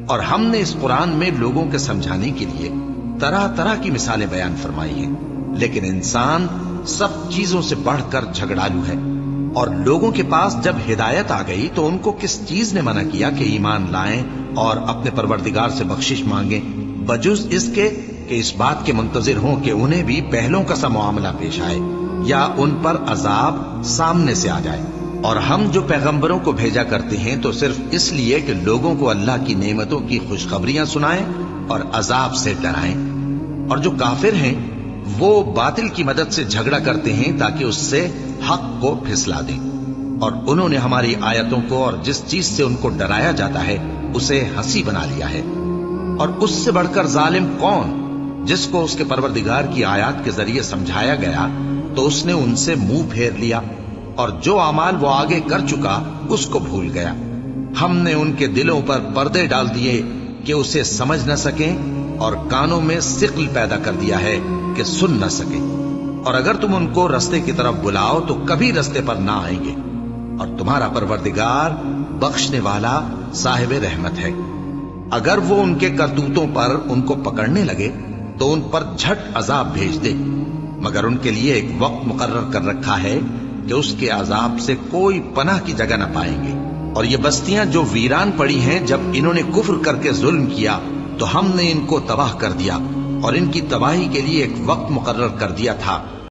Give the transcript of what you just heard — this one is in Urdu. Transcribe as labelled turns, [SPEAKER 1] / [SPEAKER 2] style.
[SPEAKER 1] اور ہم نے اس قرآن میں لوگوں کے سمجھانے کے لیے طرح طرح کی مثالیں بیان فرمائی ہیں، لیکن انسان سب چیزوں سے بڑھ کر جھگڑالو ہے۔ اور لوگوں کے پاس جب ہدایت آ گئی تو ان کو کس چیز نے منع کیا کہ ایمان لائیں اور اپنے پروردگار سے بخشش مانگیں، بجز اس کے کہ اس بات کے منتظر ہوں کہ انہیں بھی پہلوں کا سا معاملہ پیش آئے یا ان پر عذاب سامنے سے آ جائے۔ اور ہم جو پیغمبروں کو بھیجا کرتے ہیں تو صرف اس لیے کہ لوگوں کو اللہ کی نعمتوں کی خوشخبریاں سنائیں اور عذاب سے ڈرائیں۔ اور جو کافر ہیں وہ باطل کی مدد سے جھگڑا کرتے ہیں تاکہ اس سے حق کو پھسلا دیں، اور انہوں نے ہماری آیتوں کو اور جس چیز سے ان کو ڈرایا جاتا ہے اسے ہنسی بنا لیا ہے۔ اور اس سے بڑھ کر ظالم کون، جس کو اس کے پروردگار کی آیات کے ذریعے سمجھایا گیا تو اس نے ان سے منہ پھیر لیا، اور جو اعمال وہ آگے کر چکا اس کو بھول گیا۔ ہم نے ان کے دلوں پر پردے ڈال دیے کہ اسے سمجھ نہ سکیں، اور کانوں میں ثقل پیدا کر دیا ہے کہ سن نہ سکیں، اور اگر تم ان کو رستے کی طرف بلاؤ تو کبھی رستے پر نہ آئیں گے، اور تمہارا پروردگار بخشنے والا صاحب رحمت ہے۔ اگر وہ ان کے کرتوتوں پر ان کو پکڑنے لگے تو ان پر جھٹ عذاب بھیج دے، مگر ان کے لیے ایک وقت مقرر کر رکھا ہے کہ اس کے عذاب سے کوئی پناہ کی جگہ نہ پائیں گے۔ اور یہ بستیاں جو ویران پڑی ہیں، جب انہوں نے کفر کر کے ظلم کیا تو ہم نے ان کو تباہ کر دیا، اور ان کی تباہی کے لیے ایک وقت مقرر کر دیا تھا